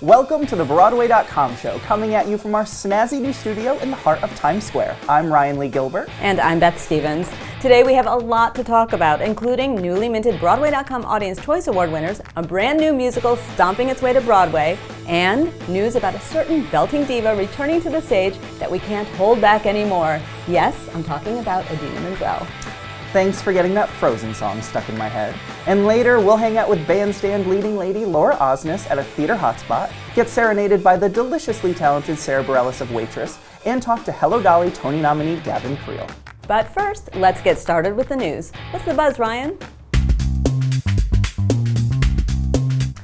Welcome to the Broadway.com show, coming at you from our snazzy new studio in the heart of Times Square. I'm Ryan Lee Gilbert. And I'm Beth Stevens. Today we have a lot to talk about, including newly minted Broadway.com Audience Choice Award winners, a brand new musical stomping its way to Broadway, and news about a certain belting diva returning to the stage that we can't hold back anymore. Yes, I'm talking about Idina Menzel. Thanks for getting that Frozen song stuck in my head. And later, we'll hang out with bandstand leading lady Laura Osnes at a theater hotspot, get serenaded by the deliciously talented Sara Bareilles of Waitress, and talk to Hello Dolly Tony nominee Gavin Creel. But first, let's get started with the news. What's the buzz, Ryan?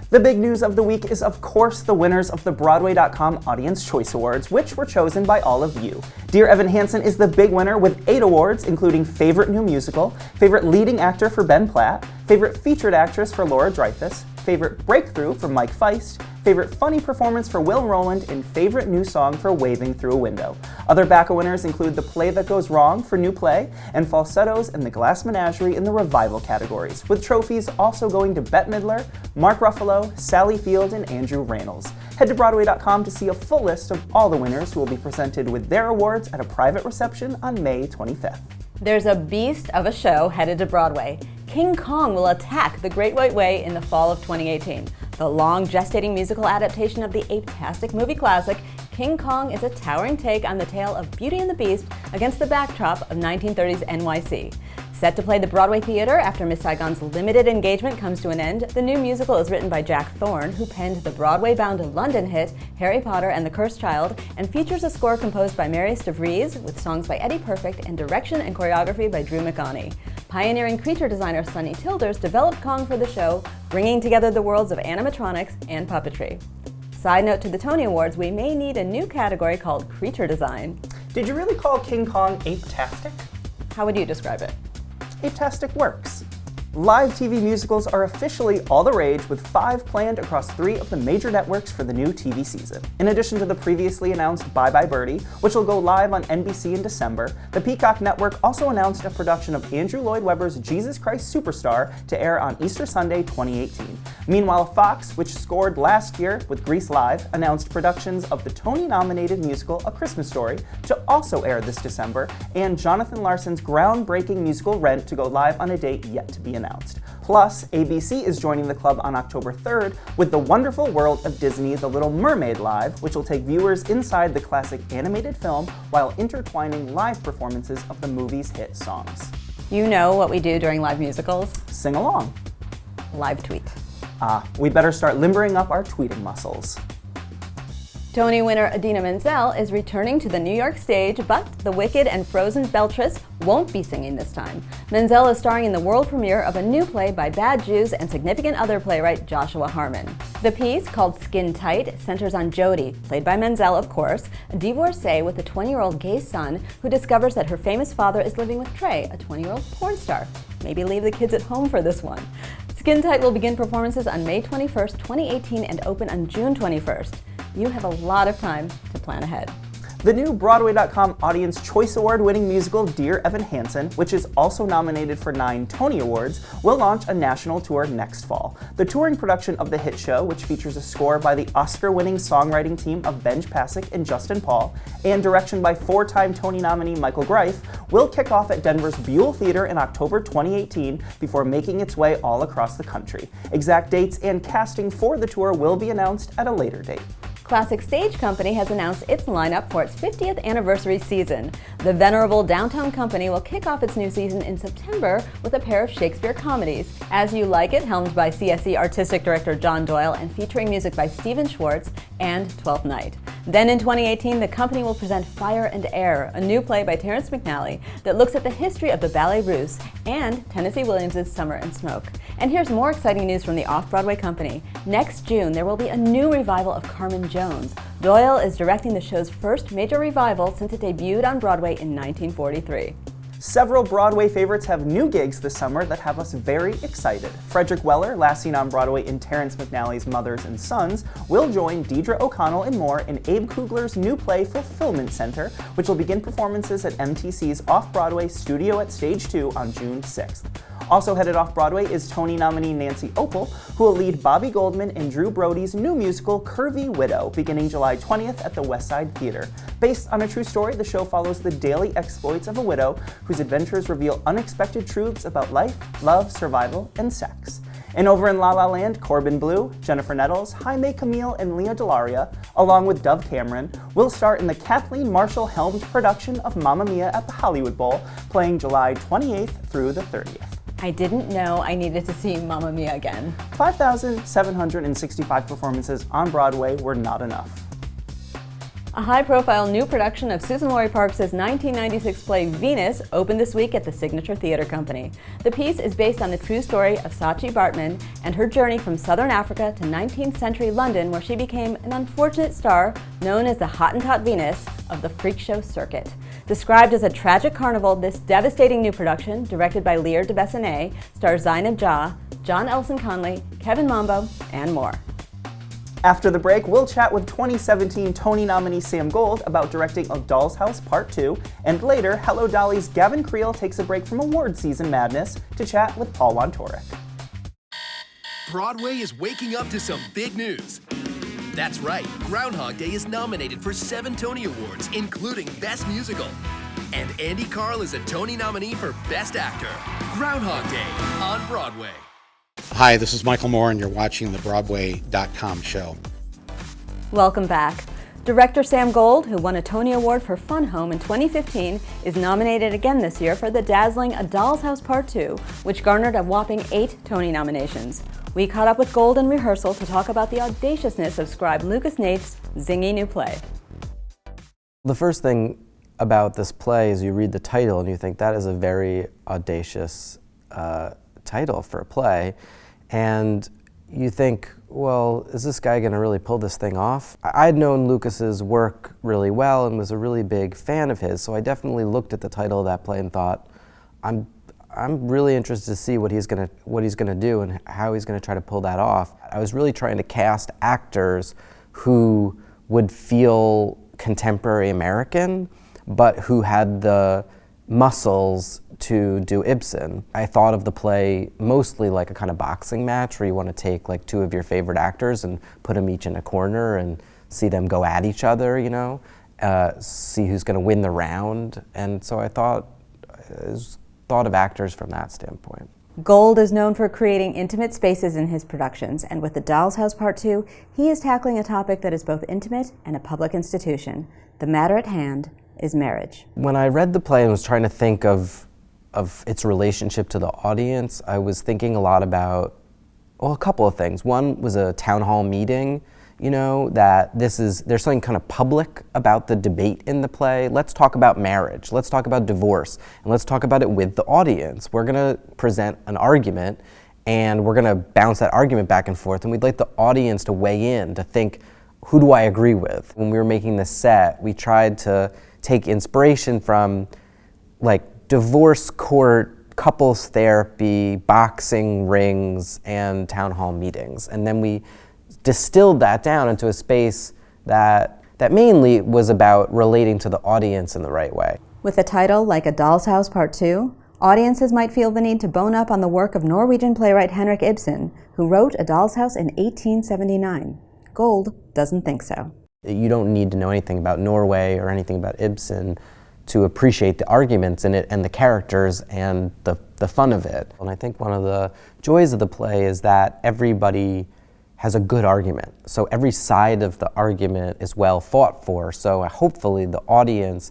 The big news of the week is, of course, the winners of the Broadway.com Audience Choice Awards, which were chosen by all of you. Dear Evan Hansen is the big winner with 8 awards, including Favorite New Musical, Favorite Leading Actor for Ben Platt, Favorite Featured Actress for Laura Dreyfus, Favorite Breakthrough for Mike Feist, Favorite Funny Performance for Will Rowland, and Favorite New Song for Waving Through a Window. Other BACA winners include The Play That Goes Wrong for New Play, and Falsettos and The Glass Menagerie in the Revival categories, with trophies also going to Bette Midler, Mark Ruffalo, Sally Field, and Andrew Rannells. Head to Broadway.com to see a full list of all the winners who will be presented with their awards at a private reception on May 25th. There's a beast of a show headed to Broadway. King Kong will attack the Great White Way in the fall of 2018. The long gestating musical adaptation of the ape-tastic movie classic, King Kong is a towering take on the tale of Beauty and the Beast against the backdrop of 1930s NYC. Set to play the Broadway Theater after Miss Saigon's limited engagement comes to an end, the new musical is written by Jack Thorne, who penned the Broadway-bound London hit Harry Potter and the Cursed Child, and features a score composed by Marius DeVries, with songs by Eddie Perfect and direction and choreography by Drew McGonney. Pioneering creature designer Sonny Tilders developed Kong for the show, bringing together the worlds of animatronics and puppetry. Side note to the Tony Awards, we may need a new category called creature design. Did you really call King Kong ape-tastic? How would you describe it? Ape-tastic works. Live TV musicals are officially all the rage, with 5 planned across 3 of the major networks for the new TV season. In addition to the previously announced Bye Bye Birdie, which will go live on NBC in December, the Peacock Network also announced a production of Andrew Lloyd Webber's Jesus Christ Superstar to air on Easter Sunday 2018. Meanwhile, Fox, which scored last year with Grease Live, announced productions of the Tony-nominated musical A Christmas Story to also air this December, and Jonathan Larson's groundbreaking musical Rent to go live on a date yet to be announced. Plus, ABC is joining the club on October 3rd with The Wonderful World of Disney The Little Mermaid Live, which will take viewers inside the classic animated film while intertwining live performances of the movie's hit songs. You know what we do during live musicals? Sing along. Live tweet. We better start limbering up our tweeting muscles. Tony winner Idina Menzel is returning to the New York stage, but the Wicked and Frozen Beltress won't be singing this time. Menzel is starring in the world premiere of a new play by Bad Jews and Significant Other playwright Joshua Harmon. The piece, called Skin Tight, centers on Jody, played by Menzel of course, a divorcee with a 20-year-old gay son who discovers that her famous father is living with Trey, a 20-year-old porn star. Maybe leave the kids at home for this one. Skin Tight will begin performances on May 21st, 2018 and open on June 21st. You have a lot of time to plan ahead. The new Broadway.com Audience Choice Award winning musical Dear Evan Hansen, which is also nominated for 9 Tony Awards, will launch a national tour next fall. The touring production of the hit show, which features a score by the Oscar-winning songwriting team of Benj Pasek and Justin Paul, and direction by 4-time Tony nominee Michael Greif, will kick off at Denver's Buell Theater in October 2018 before making its way all across the country. Exact dates and casting for the tour will be announced at a later date. Classic Stage Company has announced its lineup for its 50th anniversary season. The venerable downtown company will kick off its new season in September with a pair of Shakespeare comedies. As You Like It, helmed by CSE Artistic Director John Doyle and featuring music by Stephen Schwartz, and Twelfth Night. Then in 2018, the company will present Fire and Air, a new play by Terrence McNally that looks at the history of the Ballet Russe, and Tennessee Williams' Summer and Smoke. And here's more exciting news from the Off-Broadway company. Next June, there will be a new revival of Carmen Jones. Doyle is directing the show's first major revival since it debuted on Broadway in 1943. Several Broadway favorites have new gigs this summer that have us very excited. Frederick Weller, last seen on Broadway in Terrence McNally's Mothers and Sons, will join Deidre O'Connell and more in Abe Kugler's new play Fulfillment Center, which will begin performances at MTC's Off-Broadway Studio at Stage 2 on June 6th. Also headed off Broadway is Tony nominee Nancy Opel, who will lead Bobby Goldman and Drew Brody's new musical Curvy Widow, beginning July 20th at the West Side Theater. Based on a true story, the show follows the daily exploits of a widow whose adventures reveal unexpected truths about life, love, survival, and sex. And over in La La Land, Corbin Bleu, Jennifer Nettles, Jaime Camille, and Leah Delaria, along with Dove Cameron, will star in the Kathleen Marshall-helmed production of Mamma Mia at the Hollywood Bowl, playing July 28th through the 30th. I didn't know I needed to see Mamma Mia again. 5,765 performances on Broadway were not enough. A high-profile new production of Susan Laurie Parks' 1996 play Venus opened this week at the Signature Theatre Company. The piece is based on the true story of Sachi Bartman and her journey from southern Africa to 19th century London, where she became an unfortunate star known as the Hottentot Venus of the freak show circuit. Described as a tragic carnival, this devastating new production, directed by Lear de Bessonet, stars Zainab Jah, John Elson Conley, Kevin Mambo, and more. After the break, we'll chat with 2017 Tony nominee Sam Gold about directing A Doll's House Part 2, and later, Hello Dolly's Gavin Creel takes a break from award season madness to chat with Paul Wontorek. Broadway is waking up to some big news. That's right, Groundhog Day is nominated for 7 Tony Awards, including Best Musical. And Andy Karl is a Tony nominee for Best Actor. Groundhog Day on Broadway. Hi, this is Michael Moore, and you're watching the Broadwaycom show. Welcome back. Director Sam Gold, who won a Tony Award for Fun Home in 2015, is nominated again this year for the dazzling A Doll's House Part 2, which garnered a whopping 8 Tony nominations. We caught up with Gold in rehearsal to talk about the audaciousness of scribe Lucas Nate's zingy new play. The first thing about this play is you read the title and you think that is a very audacious title for a play, and you think, well, is this guy going to really pull this thing off? I'd known Lucas's work really well and was a really big fan of his, so I definitely looked at the title of that play and thought, I'm really interested to see what he's going to do and how he's going to try to pull that off. I was really trying to cast actors who would feel contemporary American, but who had the muscles to do Ibsen. I thought of the play mostly like a kind of boxing match where you want to take like 2 of your favorite actors and put them each in a corner and see them go at each other, you know, see who's going to win the round. And so I thought of actors from that standpoint. Gold is known for creating intimate spaces in his productions, and with The Doll's House Part 2, he is tackling a topic that is both intimate and a public institution. The matter at hand is marriage. When I read the play and was trying to think of its relationship to the audience, I was thinking a lot about, well, a couple of things. One was a town hall meeting, you know, that there's something kind of public about the debate in the play. Let's talk about marriage, let's talk about divorce, and let's talk about it with the audience. We're gonna present an argument, and we're gonna bounce that argument back and forth, and we'd like the audience to weigh in, to think, who do I agree with? When we were making this set, we tried to take inspiration from like divorce court, couples therapy, boxing rings, and town hall meetings. And then we distilled that down into a space that mainly was about relating to the audience in the right way. With a title like A Doll's House Part 2, audiences might feel the need to bone up on the work of Norwegian playwright Henrik Ibsen, who wrote A Doll's House in 1879. Gold doesn't think so. You don't need to know anything about Norway or anything about Ibsen to appreciate the arguments in it and the characters and the fun of it. And I think one of the joys of the play is that everybody has a good argument. So every side of the argument is well fought for. So hopefully the audience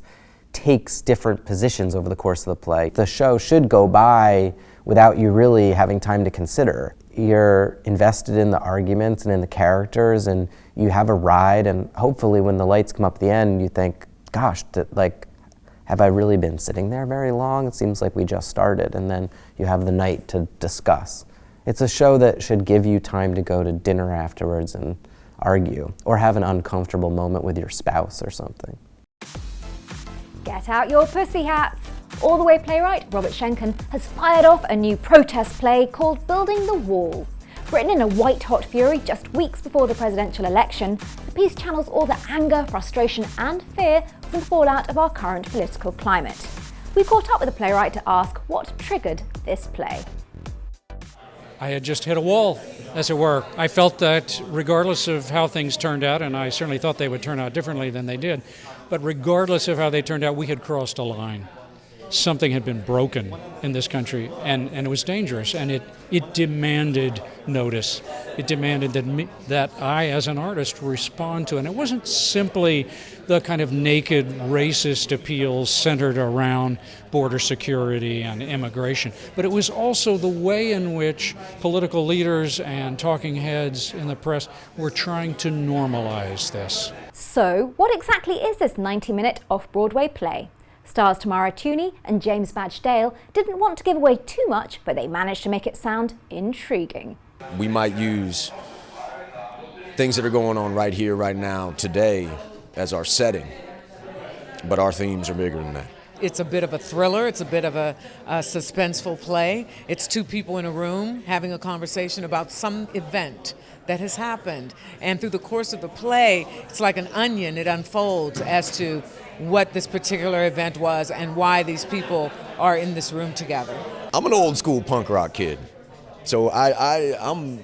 takes different positions over the course of the play. The show should go by without you really having time to consider. You're invested in the arguments and in the characters, and you have a ride, and hopefully when the lights come up at the end, you think, gosh, have I really been sitting there very long? It seems like we just started, and then you have the night to discuss. It's a show that should give you time to go to dinner afterwards and argue, or have an uncomfortable moment with your spouse or something. Get out your pussy hats! All the Way playwright Robert Jenkins has fired off a new protest play called Building the Wall. Written in a white-hot fury just weeks before the presidential election, the piece channels all the anger, frustration and fear from the fallout of our current political climate. We caught up with the playwright to ask what triggered this play. I had just hit a wall, as it were. I felt that regardless of how things turned out, and I certainly thought they would turn out differently than they did, but regardless of how they turned out, we had crossed a line. Something had been broken in this country, and it was dangerous, and it demanded notice. It demanded that I, as an artist, respond to it. And it wasn't simply the kind of naked racist appeals centered around border security and immigration, but it was also the way in which political leaders and talking heads in the press were trying to normalize this. So, what exactly is this 90-minute off-Broadway play? Stars Tamara Tooney and James Badge Dale didn't want to give away too much, but they managed to make it sound intriguing. We might use things that are going on right here, right now, today, as our setting, but our themes are bigger than that. It's a bit of a thriller, it's a bit of a suspenseful play. It's two people in a room having a conversation about some event that has happened. And through the course of the play, it's like an onion, it unfolds as to what this particular event was and why these people are in this room together. I'm an old school punk rock kid, so I'm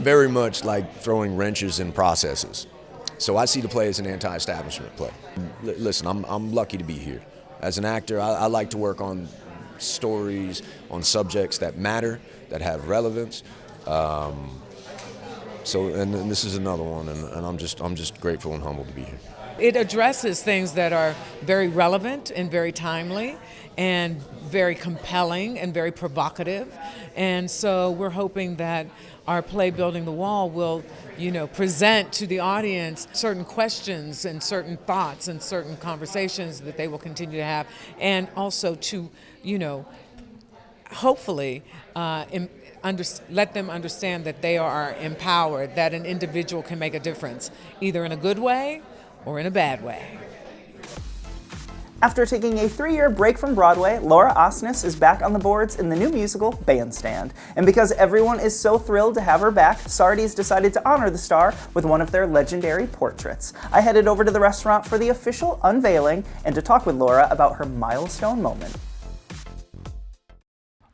very much like throwing wrenches in processes. So I see the play as an anti-establishment play. Listen, I'm lucky to be here. As an actor, I like to work on stories, on subjects that matter, that have relevance. And this is another one, and I'm just grateful and humbled to be here. It addresses things that are very relevant and very timely and very compelling and very provocative. And so we're hoping that our play Building the Wall will, present to the audience certain questions and certain thoughts and certain conversations that they will continue to have, and also to, hopefully let them understand that they are empowered, that an individual can make a difference, either in a good way or in a bad way. After taking a 3-year break from Broadway, Laura Osnes is back on the boards in the new musical Bandstand. And because everyone is so thrilled to have her back, Sardi's decided to honor the star with one of their legendary portraits. I headed over to the restaurant for the official unveiling and to talk with Laura about her milestone moment.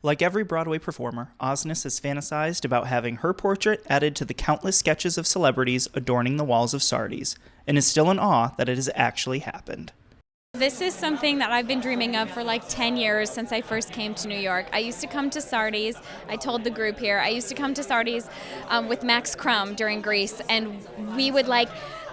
Like every Broadway performer, Osnes has fantasized about having her portrait added to the countless sketches of celebrities adorning the walls of Sardi's, and is still in awe that it has actually happened. This is something that I've been dreaming of for like 10 years since I first came to New York. I used to come to Sardi's. I told the group here, I used to come to Sardi's with Max Crumb during Grease, and we would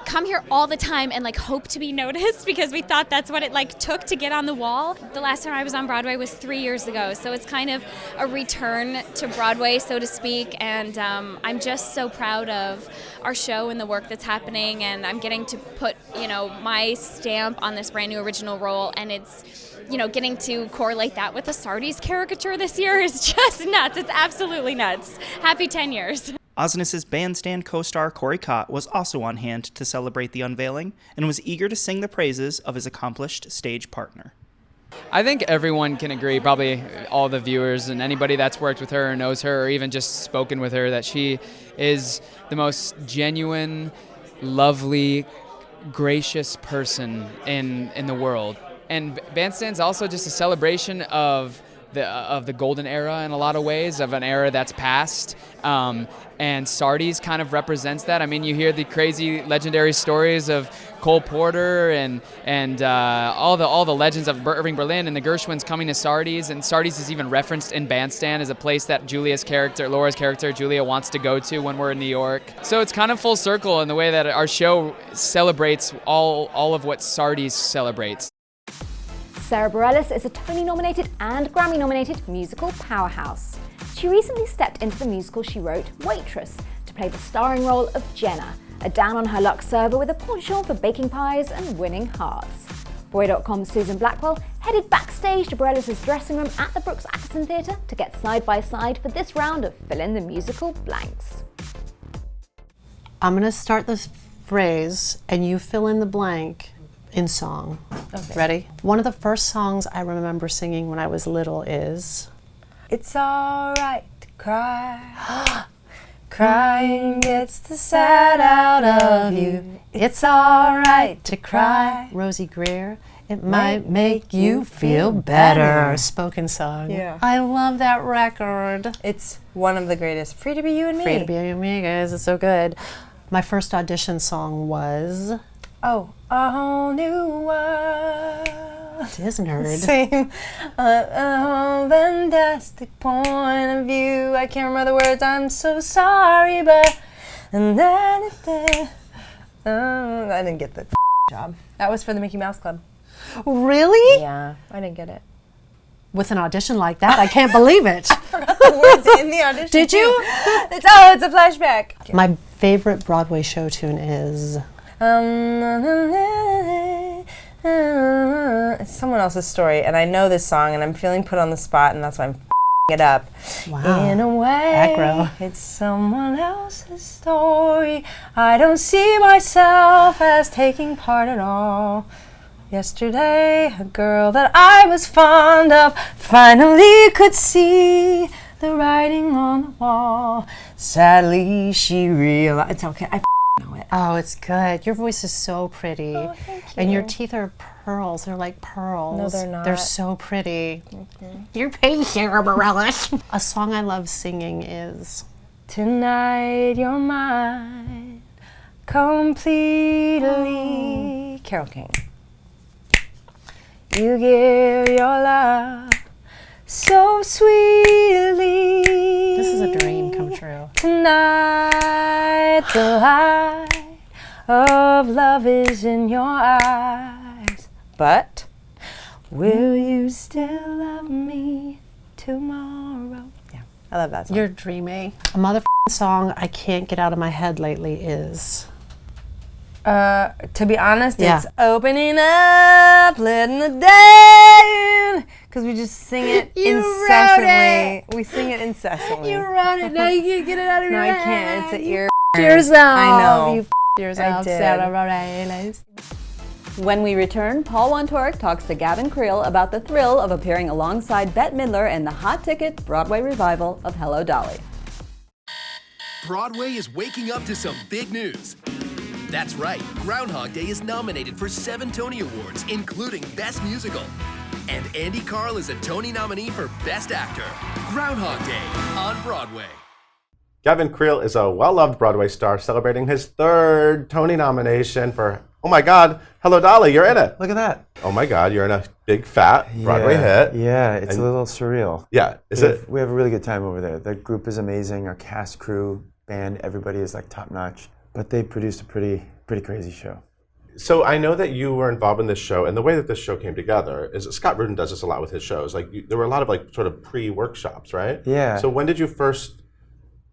come here all the time and hope to be noticed because we thought that's what it took to get on the wall. The last time I was on Broadway was 3 years ago, so it's kind of a return to Broadway, so to speak, and I'm just so proud of our show and the work that's happening, and I'm getting to put my stamp on this brand new original role, and it's getting to correlate that with the Sardi's caricature this year is just nuts. It's absolutely nuts. Happy 10 years. Osnes' Bandstand co-star Corey Cott was also on hand to celebrate the unveiling and was eager to sing the praises of his accomplished stage partner. I think everyone can agree, probably all the viewers and anybody that's worked with her or knows her or even just spoken with her, that she is the most genuine, lovely, gracious person in the world. And Bandstand's also just a celebration of the golden era in a lot of ways, of an era that's passed. And Sardi's kind of represents that. I mean, you hear the crazy legendary stories of Cole Porter and all the legends of Irving Berlin and the Gershwins coming to Sardi's, and Sardi's is even referenced in Bandstand as a place that Laura's character, Julia, wants to go to when we're in New York. So it's kind of full circle in the way that our show celebrates all of what Sardi's celebrates. Sara Bareilles is a Tony-nominated and Grammy-nominated musical powerhouse. She recently stepped into the musical she wrote, Waitress, to play the starring role of Jenna, a down-on-her-luck server with a penchant for baking pies and winning hearts. Broadwaycom's Susan Blackwell headed backstage to Bareilles' dressing room at the Brooks Atkinson Theatre to get side-by-side for this round of Fill in the Musical Blanks. I'm going to start this phrase, and you fill in the blank in song. Okay. Ready? One of the first songs I remember singing when I was little is It's Alright to Cry. Crying gets the sad out of you. It's alright to cry. Rosie Greer. It might make you feel better. Spoken song. Yeah. I love that record. It's one of the greatest. Free to be you and me. Free to be you and me, guys. It's so good. My first audition song was... Oh, a whole new world. Isn't heard. Same. A fantastic point of view. I can't remember the words. I'm so sorry, but... I didn't get the job. That was for the Mickey Mouse Club. Really? Yeah, I didn't get it. With an audition like that, I can't believe it. I forgot the words in the audition. Did you? It's a flashback. My favorite Broadway show tune is... It's someone else's story, and I know this song, and I'm feeling put on the spot, and that's why I'm it up. Wow. In a way, Aggro. it's someone else's story. I don't see myself as taking part at all. Yesterday, a girl that I was fond of finally could see the writing on the wall. Sadly, she realized. It's okay. I know it. Oh, it's good. Your voice is so pretty. Oh, thank you. And your teeth are pearls. They're like pearls. No, they're not. They're so pretty. Mm-hmm. You're pretty, Sara Bareilles. A song I love singing is... Tonight you're mine completely. Carole King. You give your love so sweetly. This is a dream come true. Tonight the light of love is in your eyes. But will you still love me tomorrow? Yeah, I love that song. You're dreamy. A motherfucking song I can't get out of my head lately is... To be honest, Yeah. it's opening up, letting the day in, because we just sing it You incessantly. wrote We sing it incessantly. You wrote it, now you can't get it out of No, your I head. can't. It's an ear. Yourself. I know. You yourself, I did. Sara Bareilles. When we return, Paul Wontorek talks to Gavin Creel about the thrill of appearing alongside Bette Midler in the hot ticket Broadway revival of Hello, Dolly. Broadway is waking up to some big news. That's right, Groundhog Day is nominated for 7 Tony Awards, including Best Musical. And Andy Karl is a Tony nominee for Best Actor. Groundhog Day on Broadway. Gavin Creel is a well-loved Broadway star celebrating his 3rd Tony nomination for, oh my God, Hello Dolly, you're in it. Look at that. Oh my God, you're in a big fat Broadway hit. Yeah, it's And- a little surreal. Yeah, We have a really good time over there. The group is amazing. Our cast, crew, band, everybody is like top notch. But they produced a pretty crazy show. So I know that you were involved in this show, and the way that this show came together is Scott Rudin does this a lot with his shows. Like there were a lot of like sort of pre-workshops, right? Yeah. So when did you first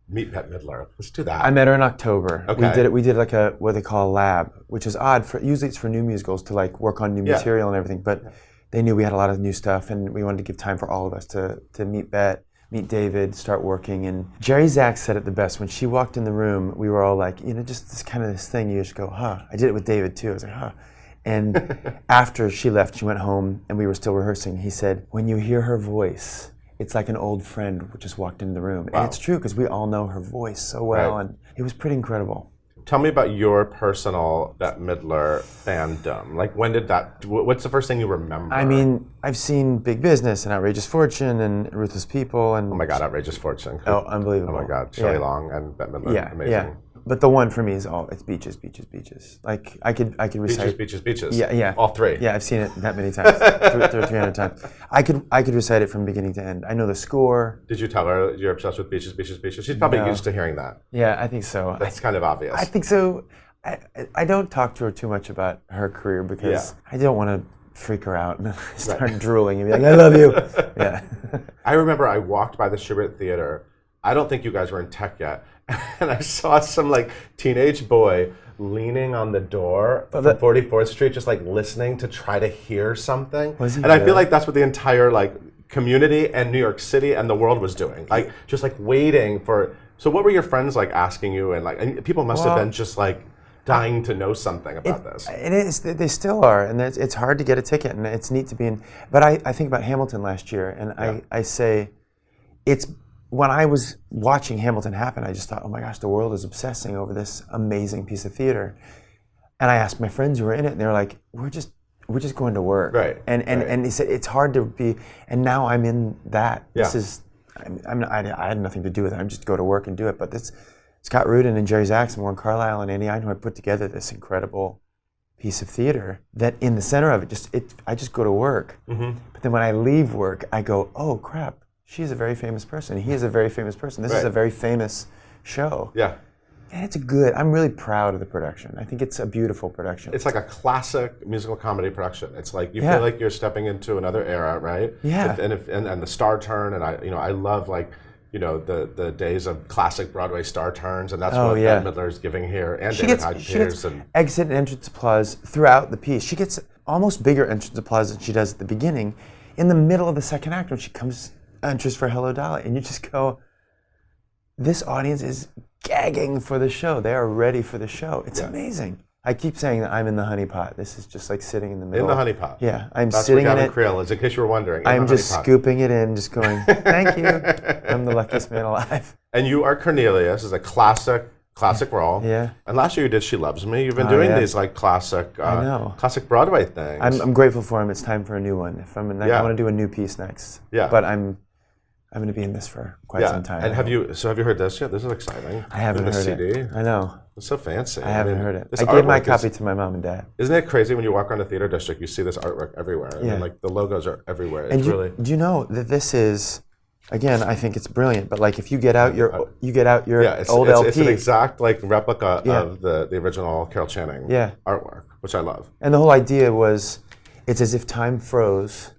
meet Bette Midler? Let's do that. I met her in October. Okay. We did like a what they call a lab, which is odd. Usually it's for new musicals to like work on new material and everything. But they knew we had a lot of new stuff, and we wanted to give time for all of us to meet Bette, meet David, start working. And Jerry Zach said it the best. When she walked in the room, we were all like, just this kind of this thing. You just go, huh. I did it with David too. I was like, huh. And after she left, she went home, and we were still rehearsing. He said, when you hear her voice, it's like an old friend who just walked into the room. Wow. And it's true, because we all know her voice so well, Right. and it was pretty incredible. Tell me about your personal Bette Midler fandom. Like when did that, what's the first thing you remember? I mean, I've seen Big Business and Outrageous Fortune and Ruthless People and... Oh my God, Outrageous Fortune. Oh, unbelievable. Oh my God, Shelley Long and Bette Midler, Yeah, amazing. yeah. But the one for me is it's Beaches, Beaches, Beaches. Like I could recite... Beaches. Yeah, yeah. All 3. Yeah, I've seen it that many times, 300 times. I could recite it from beginning to end. I know the score. Did you tell her you're obsessed with Beaches? She's probably used to hearing that. Yeah, I think so. That's kind of obvious. I think so. I don't talk to her too much about her career because I don't want to freak her out and start drooling and be like, I love you. Yeah. I remember I walked by the Shubert Theater. I don't think you guys were in tech yet. And I saw some like teenage boy leaning on the door from 44th Street, just like listening to try to hear something. And I feel like that's what the entire like community and New York City and the world was doing. Like just like waiting for. So what were your friends like asking you? And people must have been just like dying to know something about this. It is. They still are, and it's hard to get a ticket, and it's neat to be in. But I think about Hamilton last year, and I say, it's when I was watching Hamilton happen, I just thought, oh my gosh, the world is obsessing over this amazing piece of theater. And I asked my friends who were in it, and they were like, we're just we're just going to work. Right. And he said, it's hard to be, and now I'm in that. Yeah. This is, I had nothing to do with it. I just go to work and do it. But this, Scott Rudin and Jerry Zaks and Warren Carlyle and Andy Einhorn put together this incredible piece of theater that in the center of it, I just go to work. Mm-hmm. But then when I leave work, I go, oh crap, she's a very famous person. He is a very famous person. This is a very famous show. Yeah. And I'm really proud of the production. I think it's a beautiful production. It's like a classic musical comedy production. It's like you feel like you're stepping into another era, right? Yeah. And the star turn, and I love like, the days of classic Broadway star turns, and that's what Bette Midler is giving here, and David Hyde Pierce. And exit and entrance applause throughout the piece. She gets almost bigger entrance applause than she does at the beginning. In the middle of the second act, when she enters for Hello Dolly, and you just go, this audience is gagging for the show. They are ready for the show. It's amazing. I keep saying that I'm in the honey pot. This is just like sitting in the middle. In the honey pot. Yeah, I'm That's sitting in it. That's what Gavin Creel is, in case you were wondering. I'm just scooping it in, just going, thank you. I'm the luckiest man alive. And you are Cornelius, is a classic role. Yeah. And last year you did She Loves Me. You've been doing these like classic Broadway things. I'm grateful for him. It's time for a new one. If I'm in I want to do a new piece next. Yeah. But I'm going to be in this for quite some time. And have you heard this yet? This is exciting. I haven't heard CD. it. I know. It's so fancy. I haven't heard it. I gave my copy to my mom and dad. Isn't it crazy when you walk around the theater district, you see this artwork everywhere, and like the logos are everywhere. It's do you know that this is, again, I think it's brilliant. But like, if you get out your old LP, it's an exact like replica of the original Carol Channing artwork, which I love. And the whole idea was, it's as if time froze,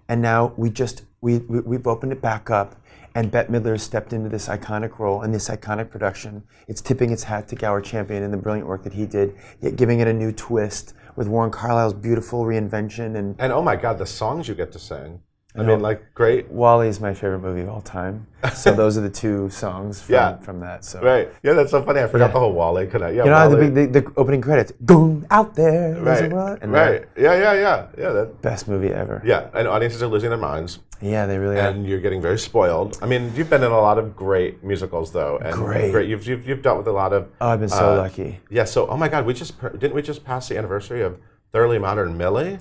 and now we've opened it back up. And Bette Midler has stepped into this iconic role in this iconic production. It's tipping its hat to Gower Champion and the brilliant work that he did, yet giving it a new twist with Warren Carlyle's beautiful reinvention. And oh my God, the songs you get to sing. I mean, like, great. Wall-E is my favorite movie of all time. So those are the two songs from that. So. Right. Yeah, that's so funny. I forgot the whole Wall-E connect. Yeah, the opening credits. Boom, out there. Right. Right. Yeah. That best movie ever. Yeah, and audiences are losing their minds. Yeah, they really are. And you're getting very spoiled. I mean, you've been in a lot of great musicals, though. And great. You've dealt with a lot of. Oh, I've been so lucky. Yeah. So, oh my God, didn't we just pass the anniversary of Thoroughly Modern Millie?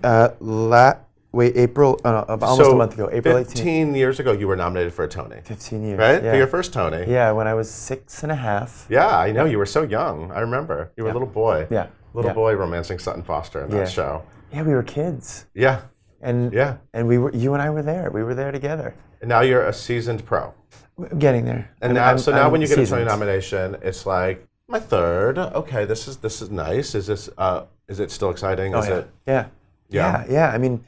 April, almost a month ago, April 18th. 15 years ago, you were nominated for a Tony. 15 years. Right? Yeah. For your first Tony. Yeah, when I was 6.5. Yeah, I know. You were so young. I remember. You were a little boy. Yeah. Little boy romancing Sutton Foster in that show. Yeah, we were kids. Yeah. And you and I were there. We were there together. And now you're a seasoned pro. We're getting there. And now when you get a Tony nomination, it's like, my third. Okay, this is nice. Is it still exciting? Yeah. I mean,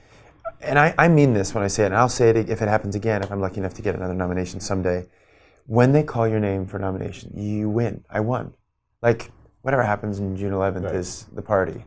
and I mean this when I say it, and I'll say it if it happens again, if I'm lucky enough to get another nomination someday. When they call your name for nomination, you win. I won. Like, whatever happens on June 11th is the party.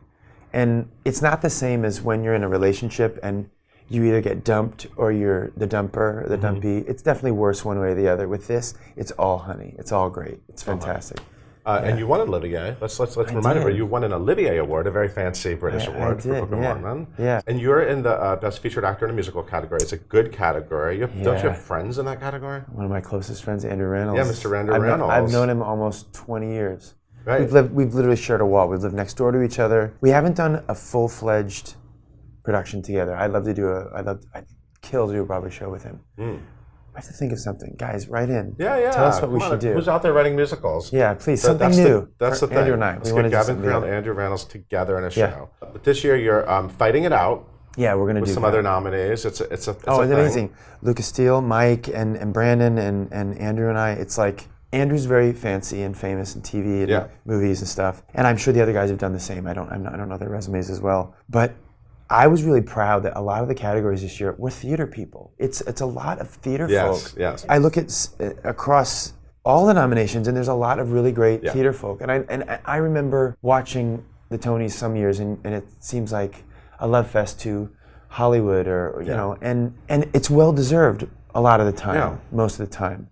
And it's not the same as when you're in a relationship and you either get dumped or you're the dumper or the dumpee. It's definitely worse one way or the other. With this, it's all honey. It's all great. It's fantastic. And you won an Olivier. Let's remind everybody, you won an Olivier Award, a very fancy British award for Book of Mormon. Yeah. And you're in the Best Featured Actor in a Musical category. It's a good category. Don't you have friends in that category? One of my closest friends, Andrew Reynolds. Yeah, Mr. Andrew Reynolds. I've known him almost 20 years. Right. We've literally shared a wall. We've lived next door to each other. We haven't done a full-fledged production together. I'd kill to do a Broadway show with him. I have to think of something. Guys, write in. Yeah. Tell us what we should do. Who's out there writing musicals? Yeah, please, something new. That's the thing. Andrew and I. Let's get Gavin Creel and Andrew Reynolds together in a show. But this year you're fighting it out. Yeah, we're going to do some other nominees. It's amazing. Lucas Steele, Mike, and Brandon, and Andrew and I. It's like, Andrew's very fancy and famous in TV and movies and stuff. And I'm sure the other guys have done the same. I don't know their resumes as well. But I was really proud that a lot of the categories this year were theater people. It's a lot of theater folk. Yes. I look at across all the nominations, and there's a lot of really great theater folk. And I remember watching the Tonys some years, and it seems like a love fest to Hollywood, or you know, and it's well deserved a lot of the time, most of the time.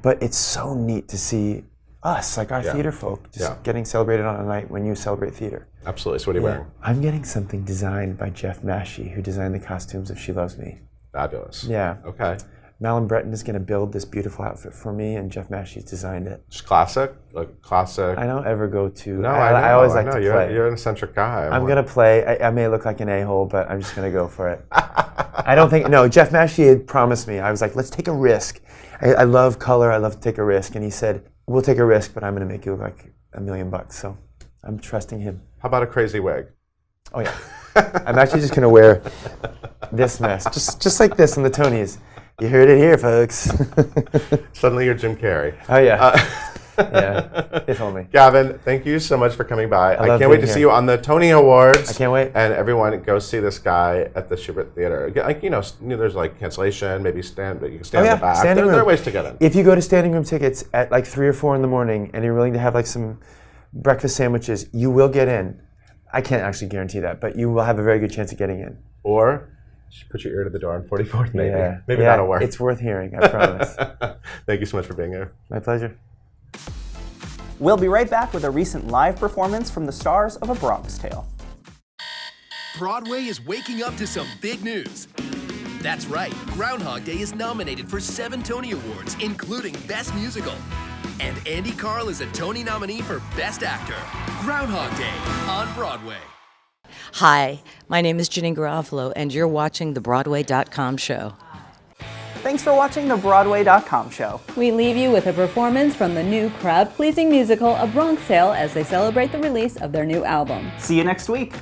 But it's so neat to see us, like our theater folk, just getting celebrated on a night when you celebrate theater. Absolutely. So what are you wearing? I'm getting something designed by Jeff Mashie, who designed the costumes of She Loves Me. Fabulous. Yeah. Okay. Malin Breton is going to build this beautiful outfit for me, and Jeff Mashie's designed it. Just classic, like classic. I don't ever go to. No, I always like to play. You're an eccentric guy. I'm going to play. I may look like an a-hole, but I'm just going to go for it. I don't think. No, Jeff Mashie had promised me. I was like, let's take a risk. I love color. I love to take a risk, and he said, we'll take a risk, but I'm going to make you look like $1 million. So I'm trusting him. How about a crazy wig? Oh yeah. I'm actually just going to wear this mess, just like this on the Tonys. You heard it here, folks. Suddenly you're Jim Carrey. Oh, yeah. Yeah, if only. Gavin, thank you so much for coming by. I can't wait to see you on the Tony Awards. I can't wait. And everyone, go see this guy at the Schubert Theater. Like, there's like cancellation, maybe you can stand in the back. There are ways to get in. If you go to standing room tickets at like 3 or 4 in the morning and you're willing to have like some breakfast sandwiches, you will get in. I can't actually guarantee that, but you will have a very good chance of getting in. Or just put your ear to the door on 44th, maybe. Yeah. Maybe that'll work. It's worth hearing, I promise. Thank you so much for being here. My pleasure. We'll be right back with a recent live performance from the stars of A Bronx Tale. Broadway is waking up to some big news. That's right, Groundhog Day is nominated for 7 Tony Awards, including Best Musical. And Andy Karl is a Tony nominee for Best Actor. Groundhog Day on Broadway. Hi, my name is Janine Garofalo, and you're watching the Broadway.com show. Thanks for watching the Broadway.com show. We leave you with a performance from the new crowd-pleasing musical A Bronx Tale as they celebrate the release of their new album. See you next week.